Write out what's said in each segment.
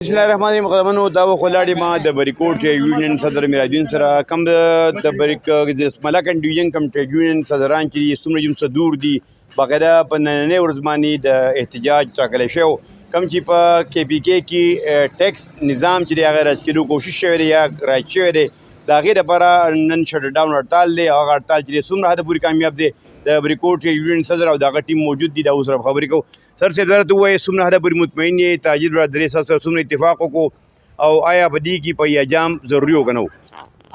بسم الله الرحمن الرحیم. قدمونو دا ولاړې ما د بریکوټ یونین صدر میراجون سره کم د بریک د ملاکنډ ډیویژن کم ټریډ یونین صدران چې څومره یم څه دور دي باقاعده په نننۍ ورځ باندې د احتجاج ټاکلی شوی کم چې په کې پی کې کې ټیکس نظام چې دی هغه رد کېدو کوشش شوی دی یا رایج شوی دی د هغې دپاره نن شټ ډاون هړتال دی هغه هړتال چې دی څومره حده پورې کامیاب دی د بریکوټ یونین صدر او د هغه ټیم موجود دي دا اوس سره خبرې کوو. سر صاحب ذرا ته ووایې څومره حده پورې مطمئن یې تاجر برادرۍ سره څومره اتفاق وکړو او آیا په دې کې په ایجام ضروري و که نه و؟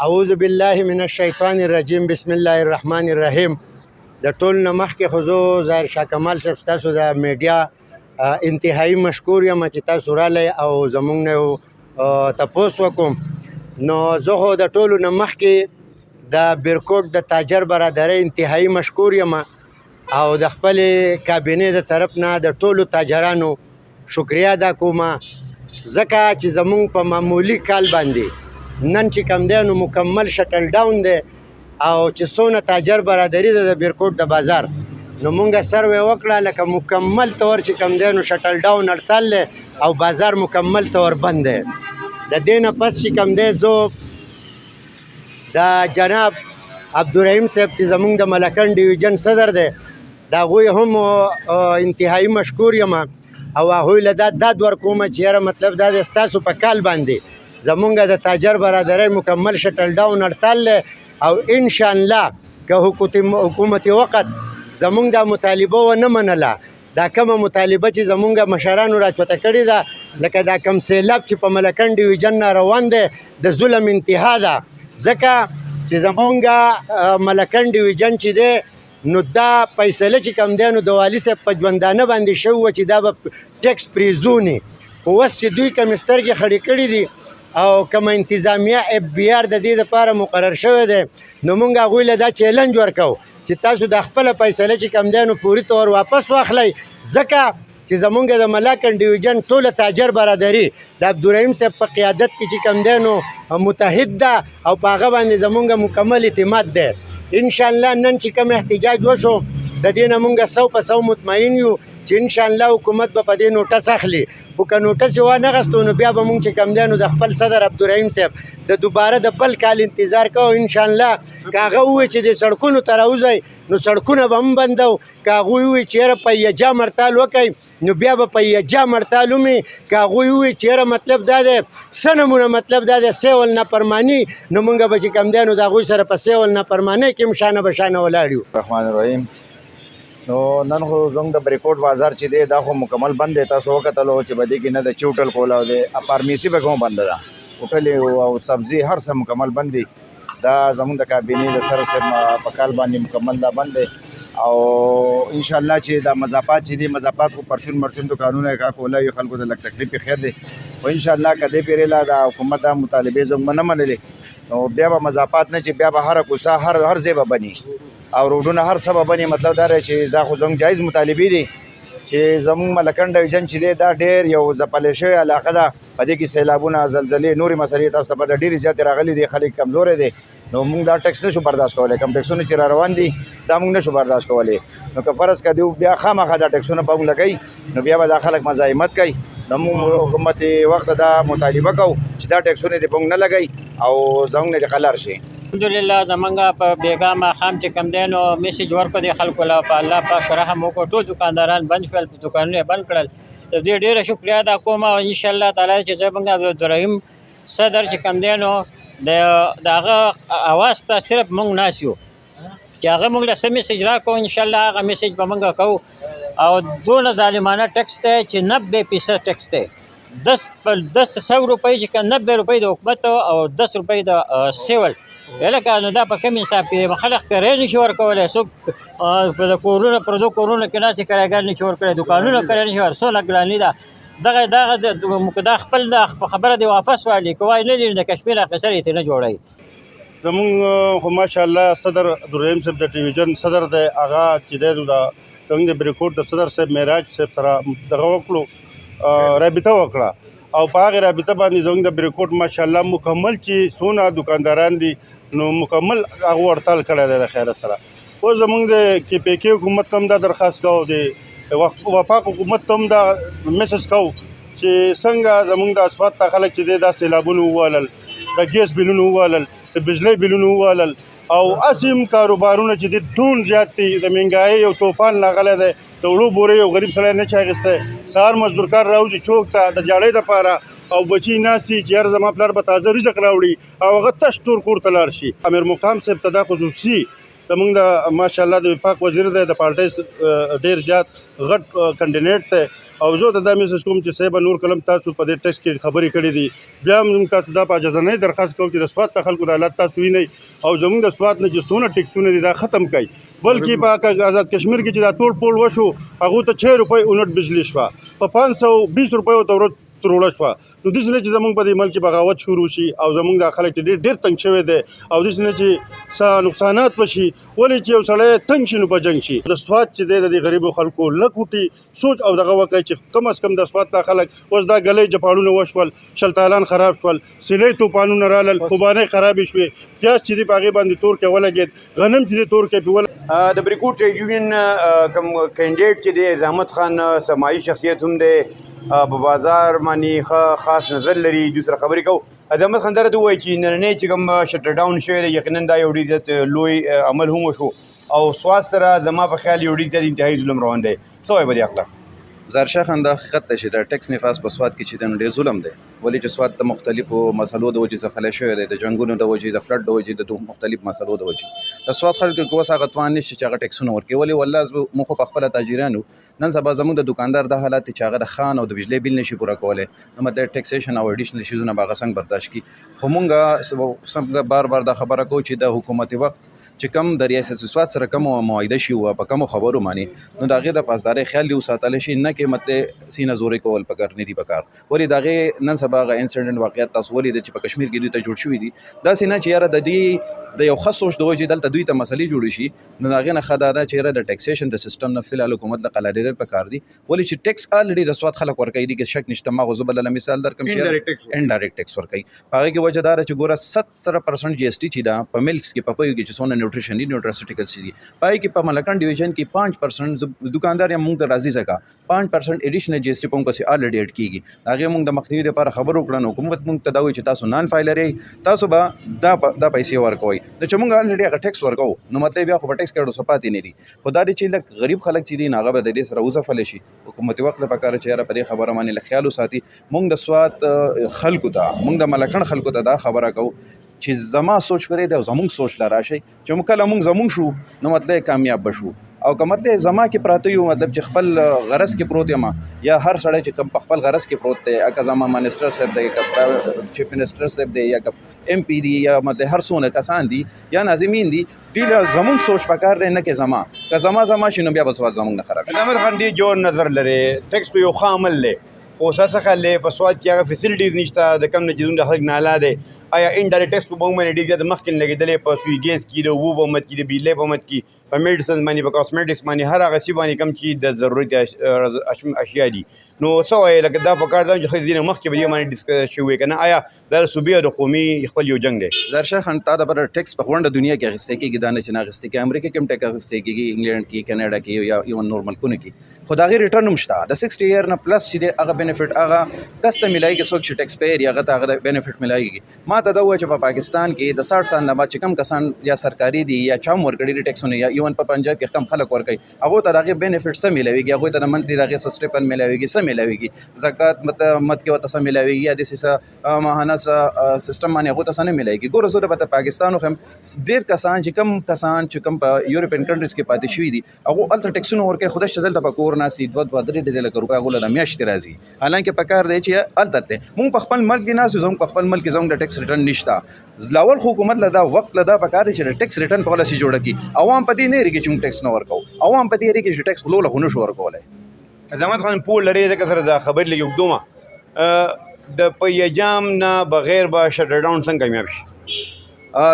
اعوذ بالله من الشیطان الرجیم بسم الله الرحمن الرحیم. د ټول نه مخکې خو زه ظاهر شاه کمال صاحب ستاسو د میډیا انتهایی مشکور یم چې تاسو رالی او زموږ نه یو تپوس وکړم. نو زه خو د ټولو نه مخکې د بریکوټ د تاجر برادرۍ انتهایی مشکور یم او د خپلې کابینې د طرف نه د ټولو تاجرانو شکریه ادا کوم ځکه چې زمونږ په معمولي کال باندې نن چې کم دی نو مکمل شټل ډاون دی او چې څونه تاجر برادري ده د بریکوټ د بازار نو مونږ سروې وکړه لکه مکمل طور چې کم دی نو شټل ډاون هړتال دی او بازار مکمل طور بند دی. د دې نه پس چې کم دی زه د جناب عبدالرحیم صاحب چې زمونږ د ملکنډ ډیویژن صدر دی د هغوی هم انتهایی مشکور یم او هغوی له دا داد ورکوم چې یاره مطلب دا دی ستاسو په کال باندې زمونږ د تاجر برادرۍ مکمل شټل ډاون هړتال دی او انشاءالله که حکومت وقت زمونږ دا مطالبه ونه منله دا کومه مطالبه چې زمونږ مشرانو راچوته کړې ده لکه دا کم سیلاب چې په ملکنډ ډیویژن نه روان دی د ظلم انتها ده ځکه چې زمونږ ملکنډ ډیویژن چې دی نو دا فیصله چې کم دی نو د والي صاحب په ژوندانه باندې شوی وه چې دا به ټیکس پرې ځونی خو اوس چې دوی کمې سترګې خړې کړي دي او کومه انتظامیه اف بی آر د دې دپاره مقرر شوی دی نو مونږ هغوی له دا چیلنج ورکوو چې تاسو د خپله فیصله چې کم دی نو فوري طور واپس واخلئ ځکه چې زمونږ د ملاکنډ ډیویژن ټوله تاجر برادري د عبدالرحیم صاحب په قیادت کې چې کم دی نو متحد ده او په هغه باندې زمونږ مکمل اعتماد دی. انشاءالله نن چې کوم احتجاج وشو د دې نه مونږ 100% مطمئن یو چې انشاءالله حکومت به په دې نوټس اخلي خو که نوټس یې وانغستو نو بیا به مونږ چې کم دی نو د خپل صدر عبدالرحیم صاحب د دوباره د بل کال انتظار کوو انشاءالله که هغه ووایي چې د سړکونو ته راوځئ نو سړکونه به هم بندو که هغوی ووایي چې یاره په ایجام هړتال وکئ نو بیا به په ایجام هړتال ومي که هغوی ووایي چې یاره مطلب دا دی څه نمونه مطلب دا دی سیول نافرماني نو مونږ به چې کم دی نو د هغوی سره په سیول نافرمانۍ کې هم شانه به شانه ولاړ یو. الرحمن الرحیم. نو نن خو زموږ د بریکوټ بازار چې دی دا خو مکمل بند دی. تاسو وکتلو چې په دې کې نه د چوټل کولاو دی فارمیسي به کوم بنده ده هوټل او سبزي هر څه مکمل بند دي. دا زموږ د کابینې د سر صاحب په کال باندې مکمل دا بند دی او انشاءالله چې دا مضافات چې دي مضافات خو پرچون مرچون دکانونه کا کولا یو خلکو د لږ تکلیف خیر دی او انشاءالله که دې پیرېلا د حکومت دا مطالبې زموږ نه منلې نو بیا به مضافات نه چې بیا به هره کوڅه هر ځای به بني او روډونه هر څه به بني. مطلب دا دی چې دا خو زموږ جایز مطالبې دي چې زموږ ملکنډ ډیویژن چې دی دا ډېر یو ځپلی شوې علاقه ده په دې کې سیلابونه زلزلې نورې مسلې تاسو ته پته ډېرې زیاتې راغلي دي خلک کمزوری دی نو موږ دا ټیکس نشو برداشت کولی کم ټیکسونه چې را روان دي دا موږ نشو برداشت کولی نو که فرض که دوی بیا خامخا دا ټیکسونه په موږ لګوي نو بیا به دا خلک مزاحمت کوي نو موږ حکومت وخت دا مطالبه کوو چې دا ټیکسونه دې په موږ نه لګوي او زموږ نه دې قلار شي. الحمدلله زمونږ په بیګا ماښام چې کم دی نو میسیج ورکړو دی خلکو له په الله پاک رحم وکړو ټول دکانداران بند شول دکانونه یې بند کړل د دې ډېره شکریه ادا کوم او انشاءالله تعالی چې زمونږ عبدالرحیم صدر چې کم دی نو د هغه اواز ته صرف مونږ ناست یو چې هغه مونږ له څه میسیج راکړو انشاءالله هغه میسیج به مونږ کوو او دونه ظالمانه ټیکس دی چې 90% ټیکس دی 100 روپۍ چې 90 روپۍ د حکومت او 10 روپۍ د سیول لکه نو دا په کوم حساب کې خلک کرایه نشي ورکولی څوک په د کورونه پردو کورونو کې ناستې کرایهګر نشي ورکولی دکانونه کرایه نشي څونه ګراني ده دغه دا خپل د خبره دی واپس والي که وایي نه لري د کشمیر اقصر یې ترې نه جوړوي. زمونږ خو ماشاءالله صدر عبدالرحیم صاحب د ډیویژن صدر دی هغه چې دی نو د زموږ د بریکوټ د صدر صاحب معراج صاحب سره دغه وکړو رابطه وکړه او په هغې رابطه باندې زموږ د بریکوټ ماشاءالله مکمل چې څونه دکانداران دي نو مکمل هغه هړتال کړی دی د خیره سره. اوس زموږ د کې پی کې حکومت ته هم دا درخواست کوو د وفاق حکومت ته هم دا میسج کوو چې څنګه زمونږ د اسفات ته خلک چې دی دا سیلابونه ووالل، د ګیس بلونه ووالل، د بجلی بلونه ووالل او اسیم کاروبارونه چې دي ډون زیات دي. د مهنګایۍ یو طوفان راغلی دی، د وړو بورې یو غریب سړی نه شي اخیستی. سهار مزدور کار راوځي چوک ته د جاړۍ دپاره او بچي ناستي چې یاره زما پلار به تازه رزق راوړي او هغه تش تور کور ته لاړ شي. امیر مقام صاحب ته دا خصوصي زمونږ د ماشاءالله د وفاق وزیر دی، د پارټۍ ډېر زیات غټ کینډیډیټ دی او زه ته دا میسج کوم چې صاحب نور کلم تاسو په دې ټیکس کې خبرې کړې دي. بیا موږ تاسو دا په اجازهنۍ درخواست کوو چې د سوات ته خلکو د حالات تاسو وینئ او زموږ د سوات نه چې څونه ټیکسونه دي دا ختم کړئ. بلکې په آزاد کشمیر کې چې دا توړ پوړ وشو هغو ته 6 روپۍ یونټ بجلی شوه، په 520 روپیو ته ورځ تروړه شوه. نو داسې نه چې زمونږ په دې ملک کې بغاوت شروع شي او زمونږ دا خلک چې ډېر تنګ شوی دی او داسې نه چې څه نقصانات وشي. ولې چې یو سړی تنګ شي نو په جنګ شي. د سوات چې دی د دې غریبو خلکو لږ وټي سوچ او دغه وکړي چې کم از کم د سوات دا خلک اوس دا ګلۍ جپاړونه وشول، شلتالان خراب شول، سیلۍ طوفانونه رالل، خوبانۍ خرابې شوې، پیاز چې دی په هغې باندې تور کې ولګېد، غنم چې دی تور کې پې د بریکوټ ټریډ یونین کوم کینډیډیټ چې دی زحمت خان سماعي شخصیت هم دی، په بازار باندې خاص نظر لري. دوی سره خبرې کوو. زحمت خان درته ووایي چې نننی چې کوم شټر ډاون شوی دی یقینا دا یو ډېر زیات لوی عمل هم وشو او سوات سره زما په خیال یو ډېر زیات انتهایي ظلم روان دی. څه وایي په دې هکله؟ ظاهرشاه خان دا حقیقت دی چې د ټیکس نفاذ په سوات کې چې دی نو ډېر ظلم دی. ولې چې سوات د مختلفو مسلو د وجې ځپلی شوی دی، د جنګونو د وجې، د فلډ د وجې، د مختلف مسلو د وجې. د سوات خلکو کې اوس هغه توان نشته چې هغه ټیکسونه ورکړي. ولې والله موږ خو پخپله تاجران یو، نن سبا زموږ د دوکاندار دا حالت چې هغه د خان او د بجلی بیل نشي پوره کولی، نو مطلب ټیکسیشن او اډیشنل شیزونه به هغه څنګه برداشت کړي. خو موږ بار بار دا خبره کوو چې د حکومت وخت چې کوم د ریاست سوات سره کوم معاهده شي و په کوم خبرو باندې نو د هغې د پاسدارۍ خیال دې وساتلی شي، نه کې مطلب سینه زورې کول پکار نه دي پکار. ولې د هغې نن سبا هغه انسیډنټ واقعیت تاسو ولیدل چې په کشمیر کې دوی ته جوړ شوي دي. داسې نه چې یاره د دې د یو ښه سوچ د وجې دلته دوی ته مسلې جوړې شي، نو د هغې نه ښه دا ده چې یاره د ټیکسیشن د سیسټم نه فلحال حکومت له قلاډېدل پکار دي. ولې چې ټیکس الریډي د سوات خلک ورکوي، دي کې شک نشته. ما خو زه بله مثال درکړم چې انډایرکټ ټیکس ورکوي. په هغې کې وجه دا ده چې ګوره 70% جی ایس ټي چې ده په ملکس کې، په پویو کې چې څونه نیوټریشن دي، نیوټراسیوټیکلس دي، په هغې کې په ملکن ډیویژن کې 5% دوکاندار یا موږ ته راضي ځکه 5% ایډیشنل جی ایس ټي په موږ پسې الریډي ایډ کېږي. د هغې موږ د مخنیوي لپاره خبرو وکړه نو حکومت موږ ته دا وایي چې تاسو نان فایلر یې، تاسو به دا پیسې ورکوئ. نو چې موږ الریډي هغه ټیکس ورکوو نو مطلب بیا خو په ټیکس کې ډېر څه پاتې نه دي. خو دا دی چې لږ غریب خلک چې دي نو هغه به د دې سره وځپلی شي. حکومت وخت له پکاره چې یاره په دې خبره باندې له خیال وساتي. موږ د سوات خلکو ته، موږ د ملکن خلکو ته دا خبره کوو چې زما سوچ پرې دی او زمونږ سوچ له راشئ چې موږ کله موږ زمونږ شو نو مطلب کامیاب بشو. او که مطلب زما کې پراته یو مطلب چې خپل غرض کې پروت یم، یا هر سړی چې کوم په خپل غرض کې پروت دی، که زما منسټر صاحب دی، که چیف منسټر صاحب دی، یا که ایم پی دی، یا مطلب هر څونه کسان دي یا ناظمین دي، دوی له زمونږ سوچ پکار دی، نه کې زما که زما شي نو بیا به سوات زمونږ نه خراب شي. زحمت خان ډېر جوړ نظر لري. ټیکس په یو ښه عمل دی خو څه دی په سوات کې هغه فیسلټیز نشته، د کم نه چې د خلک نالا دی. آیا انډایرکټ ټیکس په موږ باندې ډېر زیات مخکې لګېدلی، په سوي ګیس کې، د اوبو په مد کې، د بجلۍ په مد کې، په میډیسنز باندې، په کاسمیټکس باندې، هر هغه شي باندې کوم چې د ضرورت اشیا دي. نو څه وایي لکه دا په کار ده چې خلک دې نه مخکې به دې باندې ډسکس شوي که نه؟ آیا دا د صوبې او د قومي خپل یو جنګ دی؟ ظاهرشاه خان تا دپاره ټیکس په غونډه دنیا کې اخیستی کېږي، دا نه چې نه اخیستی کېږي. امریکا کې هم ټیکس اخیستی کېږي، انګلینډ کې، کینیډا کې، یا ایون نور ملکونو کې. خو د هغې ریټرن هم شته. د 60 ایئر نه پلس چې دی هغه بینیفټ هغه کس ته میلایږي، څوک چې ټیکس پییر هغه ته هغه بینیفټ میلایږي. ما ته دا ووایه چې په پاکستان کې د 60 سال نه بعد چې کوم کسان یا سرکاري دي یا چا هم ورکړي دي ټیکسونه، یا ایون په پنجاب کې کم خلک ورکوي، هغو ته د هغې بینیفټ څه میلاویږي، هغوی ته د منتلي د هغې څه سټیپن میلاویږي، څه میلاویږي، زکات مد کې ورته څه میلاویږي، یا داسې څه ماهانه څه سیسټم باندې هغو ته څه نه میلاویږي. ګوره زه به د پاکستان وښیم، ډېر کسان چې کوم په یورپین کنټریز کې پاتې شوي دي هغو هلته ټیکسونه ورکوي، خو دلته دلته په کور ناست دي 2-3 لکه روپۍ هغو له میاشتې راځي. حالانکه په کار دی چې هلته دی مونږ په خپل ملک کې ناست یو، زموږ په خپل ملک کې زموږ د ټیکس ریټرن نشته. لاول خو حکومت له دا وخت له دا په کار دی چې د ټیکس ریټرن پالیسي جوړه کړي. عوام په دې نه یېرېږي چې موږ ټیکس نه ورکوو، عوام په دې یېرېږي چې ټیکس خلوله خو نشو ورکولی. زحمت خان پول لري ځکه سره دا خبرې لږ اوږدومه، د پیجام نه بغیر به شټر ډاون څنګه کامیاب شي؟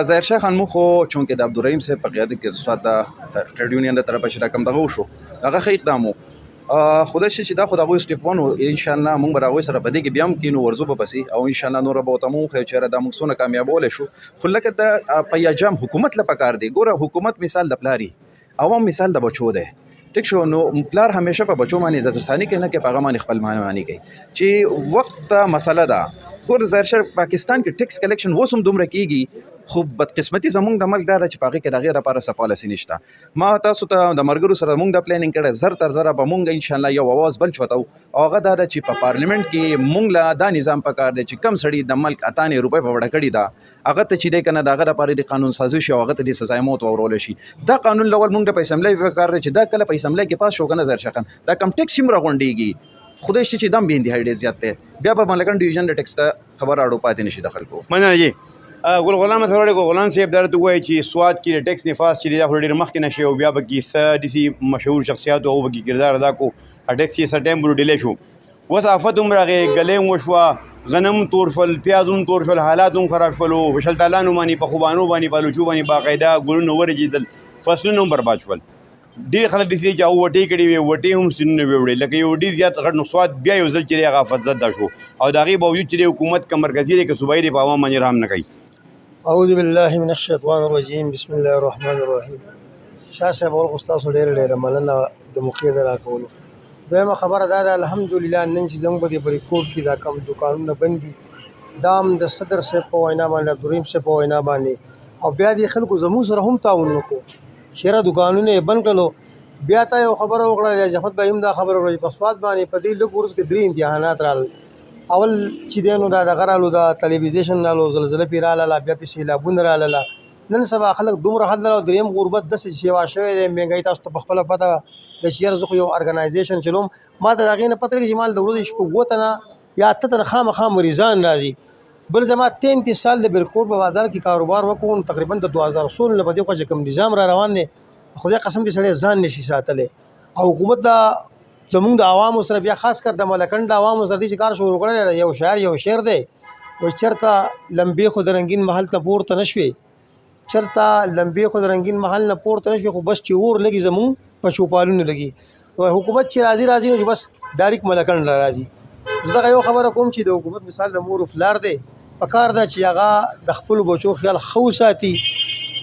ظاهرشاه خان موږ خو چونکې د عبدالرحیم صاحب په قیادت کې سوات د ټریډ یونین د طرفه چې دا کوم دغه وشو هغه ښه اقدام و. خو دا شي چې دا خو د هغوی سټیپ 1 و. انشاءالله موږ به د هغوی سره په دې کې بیا هم کینو، ورځو به پسې، او انشاءالله نوره به ورته مو وښیو چې یاره دا موږ څونه کامیابولی شو. خو لکه د پیجام حکومت له پکار دی، ګوره حکومت مثال د پلار عوام مثال د بچو دی. ټیک شو. نو پلار همیشه په بچو باندې نظرثاني کوي، نه کې په هغه باندې خپل معنی کوي چې وخت مسله ده. ګور ظاهر پاکستان کې ټیکس کلیکشن اوس هم دومره کیږي، خو بدقسمتي زمونږ د ملک دا ده چې په هغې کې د هغې لپاره څه پالیسي نشته. ما تاسو ته د ملګرو سره مونږ د پلانینګ کړی، زر تر زره به مونږ انشاءالله یو اواز بل چوتو، او هغه دا ده چې په پارلیمنت کې مونږ له دا نظام پکار دی چې کم سړي د ملک 98 روپۍ په وړه کړې ده، هغه ته چې دی که نه د هغه لپاره د قانون سازي شي او هغه ته د سزای موت ورولی شي. دا قانون لول مونږ د په اسمبلی پکار دی چې دا کله په اسمبلی کې پاس شو که نه ظاهرشاه خان دا کم ټیکس هم راغونډېږي، خدای شي چې دم بې انتهایی ډېر زیات دی، بیا به ملکن ډویژن د ټیکس ته خبر اړو پاتې نشي د خلکو. مننه جی. ګل غلام سره ګل غلام صاحب درته وایي چې سواد کې د ټیکس نفاذ چې دا خو ډېر مخکې نشي او بیا به کې څه داسې مشهور شخصیات او به کې کردار ادا کو ټیکس یې څه ټایم ورو ډیلی شو، اوس آفت هم راغی، ګلۍ هم وشوه، غنم تور شول، پیاز هم تور شول، حالات هم خراب شولو، په شلتالانو باندې په خوبانو باندې په الوچو باندې باقاعده ګلونه ورجېدل، فصلونه هم برباد شول. ډېر خلک داسې چې هغه وټې کړې وې، وټې هم سینونه وې وړې، لکه یو ډېر زیات غټ نو سواد بیا یو ځل چې دی هغه آفت زده شو، او د هغې باوجود چې دی حکومت که مرکزي دی که صوبایي دی په عوام باندې رحم نه کوي. اعوذ بالله من الشیطان الرجیم، بسم الله الرحمن الرحیم. شاه صاحب ورغ تاسو ډېره مننه د موقع د راکولو. دویمه خبره دا ده الحمدلله نن چې زموږ په دې بریکوټ کې دا کم دوکانونه بند دي، دا هم د صدر صاحب په وینا باندې، عبدالرحیم صاحب په وینا باندې، او بیا دې خلکو زموږ سره هم تعاون وکړو، چېرې دوکانونه یې بند کړلو. بیا تا یو خبره وکړه ریاض احمد بھائی هم دا خبره وکړه چې په سواد باندې په دې لږ ورځ کې 3 امتحانات رالل. اول چې دی نو دا دغه رالو، دا ټلویزیشن رالو، زلزله پې رالاله، بیا پې سیلابونه رالاله، نن سبا خلک دومره حد لري. او دریم غربت داسې سیوا شوی دی، مهنګایي تاسو ته په خپله پته ده چې یاره زه خو یو ارګنایزیشن چلوم، ما ته د هغې نه پته لګي چې ما د ورځې شپږ 7 تنه یا 8 تنه خامخا مریضان راځي. بل زما 33 سال د بریکوټ په بازار کې کاروبار وکړو، تقریبا د 2016 نه په دې خوا چې کوم نظام را روان دی خدای قسم چې سړی ځان نشي ساتلی. او حکومت دا زمونږ د عوامو سره، بیا خاص کر د ملکن د عوامو سره دې کار شروع کړی، یو شعر دی وایي چېرته لمبې خو د رنګین محل ته پورته نه شوې، چېرته لمبې خو د رنګین محل نه پورته نه شوې، خو بس چې اور لګي زمونږ په چوپالونو لګي. حکومت چې راځي نو چې بس ډایرکټ ملکن را راځي. زه دغه یو خبره کوم چې د حکومت مثال د مور فلار دی، پکار ده چې هغه د خپلو بچو خیال ښه وساتي،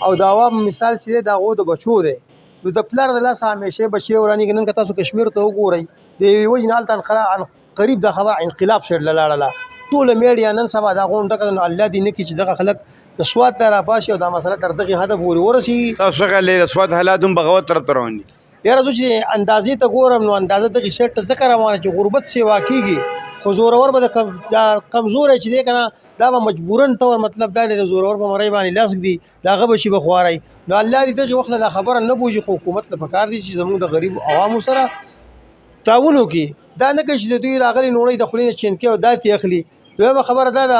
او د عوام مثال چې دی د هغو د بچو دی. نو د پلار د لاسه همیشه بچی وراني که نن که تاسو کشمیر ته وګورئ د یوې وجې نه هلته قریب دا خبره انقلاب سیډ له لاړله، ټوله میډیا نن سبا دا غونډه کړه. نو الله دې نه کړي چې دغه خلک د سواد ته راپاشي او دا مسله تر دغې حده پورې ورسي. تاسو څه خیال دی د سواد حالات هم بغاوت طرف ته روان دي؟ یاره زه چې اندازې ته ګورم نو اندازه دغې شیټ ته ځکه روانه چې غربت سیوا کېږي، خو زورور به د کمزوری چې دی که نه دا به مجبورن طور، مطلب دا دی د زورور په مرۍ باندې لاس ږدي، د هغه به شي به خواری. نو الله دې دغې وخت نه دا خبره نه بوځي، خو حکومت له پکار دي چې زموږ د غریب عوامو سره تعاون وکړي، دا نه کوي چې د دوی راغلي نوړۍ د خولې نه چینکې او داتې اخلي. دویمه خبره دا ده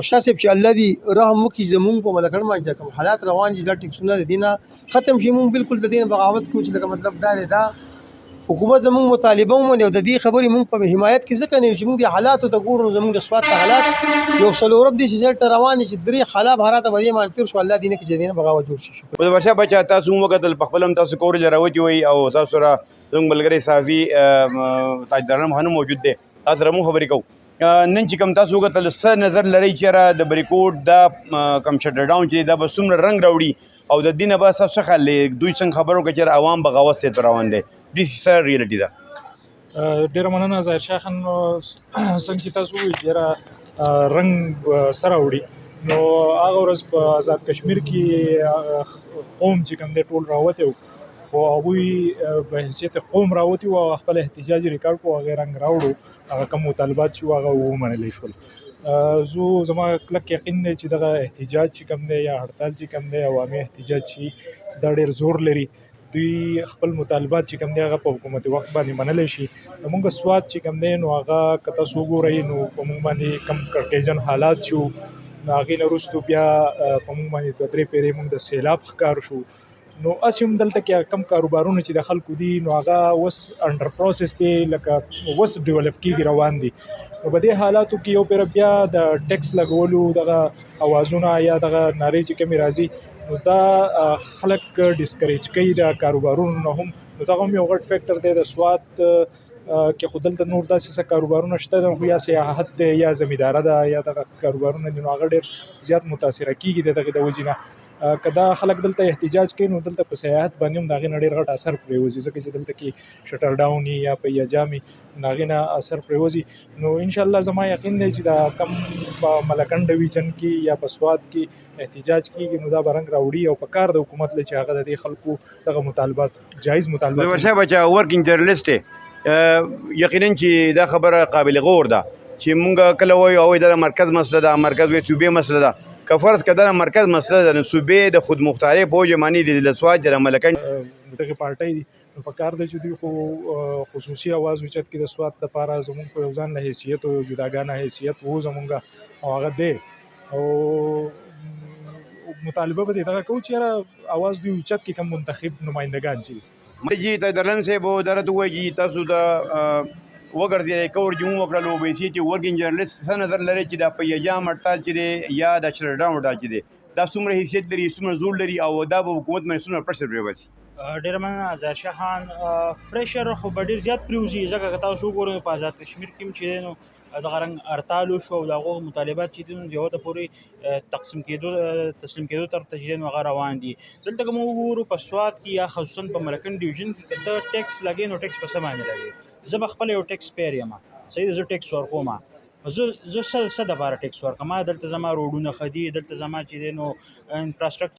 شاه صاحب چې الله دې رحم وکړي زموږ په ملکن باندې کوم حالات روان دي، دا ټیکسونه د دې نه ختم شي، موږ بالکل د دې نه بغاوت کوو چې لکه مطلب دا دی دا حکومت زموږ مطالبه ومني، او د دې خبرې موږ په حمایت کې ځکه نه یو چې موږ د حالاتو ته ګورو. زموږ د سواد ته حالات یو څلورم داسې سیټ ته روان دي چې 3 خراب حالات به دې باندې تېر شو. الله دې نه کړي چې دې نه بغاوت جوړ شي. شکر. د ورشا بچا تاسو هم وکتل په خپل هم تاسو کورج راوتي وي، او تاسو سره زموږ ملګری صحافي تاجدار هم موجود دی، تاسو سره مو خبرې کوو. نن چې کوم تاسو وکتل څه نظر لرئ چې د بریکوټ دا کوم شټر ډاون چې دا به څومره رنګ راوړي، او د دې نه به تاسو څه خیال دی دوی څنګه خبرو کوي چې عوام بغاوت ته روان دی؟ دې څه ریالټي ده؟ ډېره مننه ظاهرشاه خان. څنګه چې تاسو ووایئ چې رنګ سره وړي، نو هغه ورځ په آزاد کشمیر کې قوم چې کوم دی ټول راوتی وو، خو هغوی په حیثیت قوم راوتي وو او خپل احتجاج ریکارډ کړو، هغې رنګ راوړو، هغه کوم مطالبات چې وو هغه ومنلی شول. زما کلک یقین دی چې دغه احتجاج چې کوم دی یا هړتال چې کوم دی، عوامي احتجاج چې دا ډېر زور لري، دوی خپل مطالبات چې کوم دی هغه په حکومتي وخت باندې منلی شي. زمونږ سواد چې کوم دی نو هغه که تاسو وګورئ نو په موږ باندې کم کړکېچن حالات شو، نو هغې نه وروستو بیا په موږ باندې 2-3 پیرې موږ د سیلاب ښکار شو. نو هسې هم دلته کې کم کاروبارونه چې د خلکو دي نو هغه اوس انډر پروسس دی، لکه اوس ډیولپ کېږي، روان دي. نو په دې حالاتو کې یو پیر بیا د ټیکس لګولو دغه اوازونه یا دغه نارې چې کومې راځي، نو دا خلک ډسکریج کوي د کاروبارونو نه هم. نو دغه هم یو غټ فیکټر دی د سواد کې. خو دلته نور داسې څه کاروبارونه شته خو یا سیاحت دی یا زمینداره ده یا دغه کاروبارونه دي، نو هغه ډېر زیات متاثره کېږي د دغې د وجې نه. که دا خلک دلته احتجاج کوي نو دلته په سیاحت باندې هم د هغې نه ډېر غټ اثر پرېوځي، ځکه چې دلته کې شټر ډاون یا په یجام د هغې نه اثر پرېوځي. نو انشاءالله زما یقین دی چې دا کم په ملکنډ ډویژن کې یا په سوات کې احتجاج کېږي نو دا به رنګ راوړي او په کار د حکومت دی چې هغه د دې خلکو دغه مطالبات جایز مطالبات زبر صاحب چې ورکینګ جرنالست یقینا چې دا خبره قابل غور ده چې مونږ کله وایو او دا مرکز مسله ده، مرکز وایي صوبې مسله ده. که فرض که دا مرکز مسله ده نو صوبې د خود مختارۍ په وجه باندې د سوات د ملکنډ دغه پارټۍ دي نو په کار دی چې دوی خو خصوصي اواز اوچت کړي د سوات دپاره. زمونږ په یو ځان له حیثیت او جداګانه حیثیت و زمونږ او هغه دی او مطالبه به دې دغه کوو چې یاره اواز دوی اوچت کړي کوم منتخب نمایندګان چې جی درلم صاحب درته وایي چې تاسو د وګرځېدئ کور جمهور وکړل او ویسي چې ورکینګ جرنالست څه نظر لري چې دا په یجام هړتال چې دی یا د شټر ډاون هړتال چې دی دا څومره حیثیت لري، څومره زور لري او دا به حکومت باندې څومره پرشر پرېوځي؟ ډېره مننه ظاهرشاه خان. پریشر خو به ډېر زیات پرېوځي ځکه که تاسو وګورئ په آزاد کشمیر کې هم چې دی نو دغه رنګ هړتال وشو او د هغو مطالبات چې دي نو یو ته پورې تسلیم کېدو طرف ته چې دی نو هغه روان دي. دلته که موږ وګورو په سوات کې یا خصوصا په ملکنډ ډویژن کې که ته ټیکس لګې نو ټیکس په څه باندې لګې؟ زه به خپله یو ټیکس پیر یم، صحیح ده، زه ټیکس ورکوم. زه څه دپاره ټیکس ورکوم؟ دلته زما روډونه ښه دي، دلته زما چې دی نو انفراسټرکچر